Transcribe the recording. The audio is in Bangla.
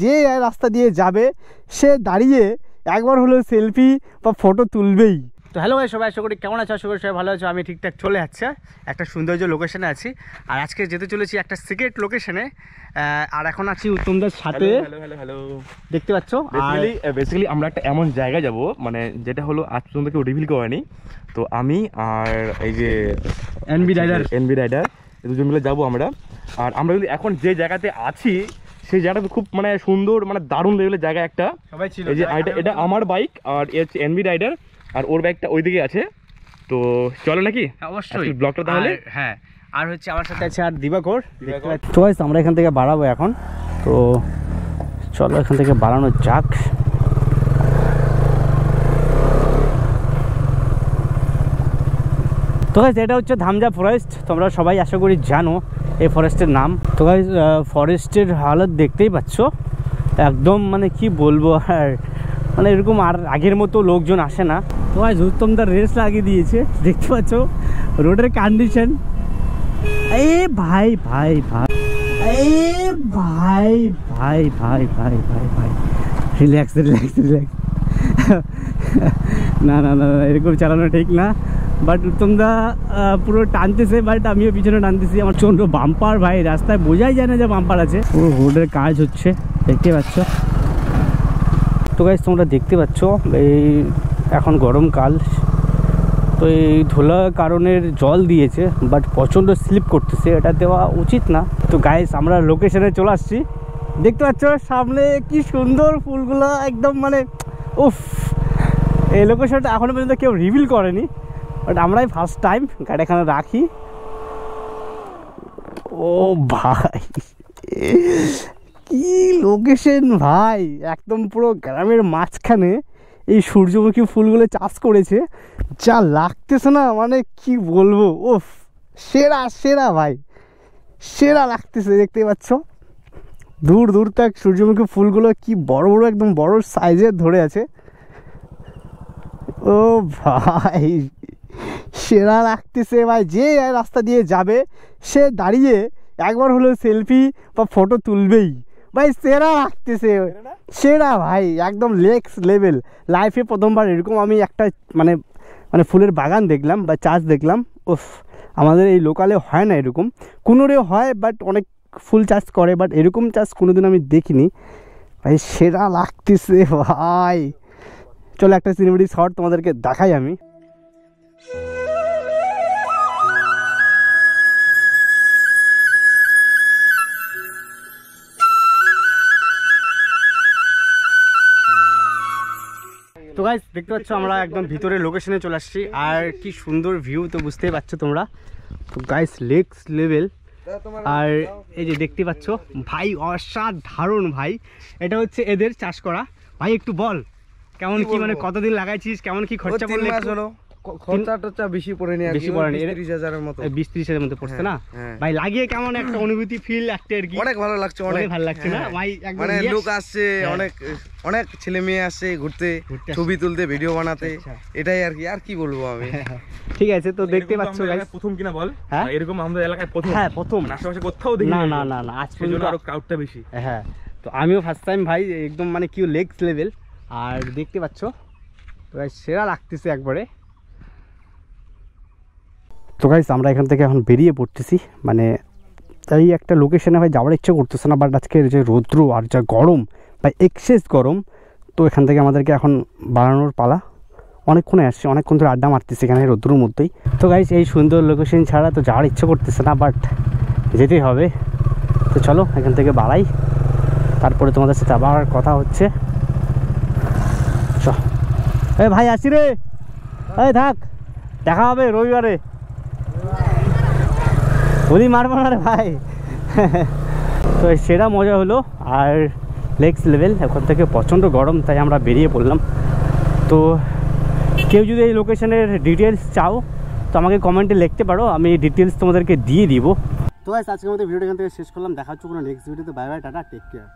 যে রাস্তা দিয়ে যাবে সে দাঁড়িয়ে একবার হলেও সেলফি বা ফটো তুলবেই। তো হ্যালো ভাই, সবাই আশা করি কেমন আছো? আশা করি সবাই ভালো আছো। আমি ঠিকঠাক চলে যাচ্ছে একটা সৌন্দর্য লোকেশনে আছি, আর আজকে যেতে চলেছি একটা সিক্রেট লোকেশনে। আর এখন আছি উত্তমদার সাথে। হ্যালো দেখতে পাচ্ছ, বেসিক্যালি আমরা একটা এমন জায়গায় যাব, মানে যেটা হলো আজ পর্যন্ত কেউ রিভিল করেনি। তো আমি আর এই যে এনবি রাইডার দুজন মিলে যাবো আমরা। আর আমরা কিন্তু এখন যে জায়গাতে আছি সেই জায়গাটা খুব মানে সুন্দর, মানে দারুণ লেভেলের জায়গা একটা। সবাই ছিল এই যে এটা আমার বাইক, আর এ হচ্ছে এনবি রাইডার, আর ওর বাইকটা ওইদিকে আছে। তো চলো নাকি? অবশ্যই ব্লগটা তাহলে। হ্যাঁ, আর হচ্ছে আমার সাথে আছে আর দিবাকর। চয়েস আমরা এখান থেকে বাড়াবো এখন। তো চলো এখান থেকে বাড়ানো যাক। তো গাইস এটা হচ্ছে ধামজা ফরেস্ট, তোমরা সবাই আশা করি জানো এই ফরেস্টের নাম। তো গাইস ফরেস্টের হালত দেখতেই পাচ্ছ, একদম মানে কি বলবো, আর মানে এরকম আর আগের মতো লোকজন আসে না। তো গাইস উত্তমদার রেস লাগিয়ে দিয়েছে, দেখতে পাচ্ছ রোডের কন্ডিশন। এ ভাই ভাই ভাই, এ ভাই ভাই ভাই ভাই ভাই ভাই, রিল্যাক্স রিল্যাক্স রিল্যাক্স। না না না, এরকম চালানো ঠিক না। বাট উত্তমদা পুরো টানতেছে, বাট আমিও পিছনে টানতেছি। আমার চন্দ্র বাম্পার ভাই, রাস্তায় বোঝাই যায় না যে বাম্পার আছে। পুরো রোডের কাজ হচ্ছে, দেখতে পাচ্ছ। তো গাইস তোমরা দেখতে পাচ্ছ এই এখন গরমকাল, তো এই ধুলা কারণের জল দিয়েছে, বাট প্রচণ্ড স্লিপ করতেছে, এটা দেওয়া উচিত না। তো গাইস আমরা লোকেশনে চলে আসছি, দেখতে পাচ্ছ সামনে কি সুন্দর ফুলগুলো, একদম মানে উফ। এই লোকেশনটা এখনো পর্যন্ত কেউ রিভিল করেনি, বাট আমরাই ফার্স্ট টাইম গাড়ি এখানে রাখি। ও ভাই কি লোকেশন ভাই, একদম পুরো গ্রামের মাঝখানে এই সূর্যমুখী ফুলগুলো চাষ করেছে, যা লাগতেছে না মানে কি বলবো। ওফ, সেরা সেরা ভাই, সেরা লাগতেছে। দেখতে পাচ্ছ দূর দূর তক সূর্যমুখী ফুলগুলো কি বড় বড়, একদম বড় সাইজের ধরে আছে। ও ভাই সেরা লাগতেছে ভাই, যে রাস্তা দিয়ে যাবে সে দাঁড়িয়ে একবার হলেও সেলফি বা ফটো তুলবেই ভাই, সেরা লাগতেছে, সেরা ভাই, একদম নেক্সট লেভেল। লাইফে প্রথমবার এরকম আমি একটা মানে মানে ফুলের বাগান দেখলাম বা চাষ দেখলাম। উফ, আমাদের এই লোকালে হয় না এরকম, কোনোরে হয় বাট অনেক ফুল চাষ করে, বাট এরকম চাষ কোনোদিন আমি দেখিনি ভাই, সেরা লাগতেছে ভাই। চলো একটা সিনেমেটিক শট তোমাদেরকে দেখাই আমি। তো গাইস দেখতে পাচ্ছ আমরা একদম ভিতরে লোকেশনে চলে আসছি, আর কি সুন্দর ভিউ তো বুঝতেই পারছো তোমরা। তো গাইস নেক্সট লেভেল। আর এই যে দেখতে পাচ্ছ ভাই, অসাধারণ ভাই, এটা হচ্ছে এদের চাষ করা। ভাই একটু বল কেমন কি, মানে কতদিন লাগাইছিস, কেমন কি খরচা পড়লো? খরচা বেশি পড়েনি, 20-30,000 এর মতো, 20-30,000 এর মতো পড়ছে না ভাই? লাগিয়ে কেমন একটা অনুভূতি, ফিল একটা আর কি? অনেক ভালো লাগছে, অনেক ভালো লাগছে না ভাই? মানে লোক আসছে, অনেক ছেলে মেয়ে আসছে ঘুরতে, ছবি তুলতে, ভিডিও বানাতে, এটাই আর কি। আর কি বলবো আমি। ঠিক আছে, তো দেখতে পাচ্ছ গাইস, প্রথম কিনা বল? হ্যাঁ এরকম আমাদের এলাকায় প্রথম। হ্যাঁ প্রথম, আশেপাশে কোথাও দেখি না না না না, আজ পর্যন্ত আরো ক্রাউডটা বেশি। হ্যাঁ, তো আমিও ফার্স্ট টাইম ভাই, একদম মানে কি নেক্সট লেভেল। আর দেখতে পাচ্ছ তো গাইস সেরা লাগতেছে একবারে। তো গাইস আমরা এখান থেকে এখন বেরিয়ে পড়তেছি, মানে এই একটা লোকেশনে ভাই যাওয়ার ইচ্ছা করতেছে না, বাট আজকের যে রৌদ্র আর যা গরম ভাই, এক্সেস গরম। তো এখান থেকে আমাদেরকে এখন বাড়ানোর পালা। অনেকক্ষণে আসছে, অনেকক্ষণ ধরে আড্ডা মারতেছি এখানে রৌদ্রর মধ্যেই। তো গাইস এই সুন্দর লোকেশন ছাড়া তো যাওয়ার ইচ্ছা করতেছে না, বাট যেতেই হবে। তো চলো এখান থেকে বাড়াই, তারপরে তোমাদের সাথে আবার কথা হচ্ছে। এই ভাই আসি রে, এই থাক, দেখা হবে রবিবারে। বলি মারবো না রে ভাই। তো সেরা মজা হলো, আর নেক্সট লেভেল। এখন থেকে প্রচণ্ড গরম, তাই আমরা বেরিয়ে পড়লাম। তো কেউ যদি এই লোকেশনের ডিটেলস চাও তো আমাকে কমেন্টে লিখতে পারো, আমি ডিটেলস তোমাদেরকে দিয়ে দিব। তো আজকের মতো ভিডিওটা এখান থেকে শেষ করলাম, দেখা হচ্ছে কোনো নেক্সট ভিডিওতে। Bye bye, tata, take care.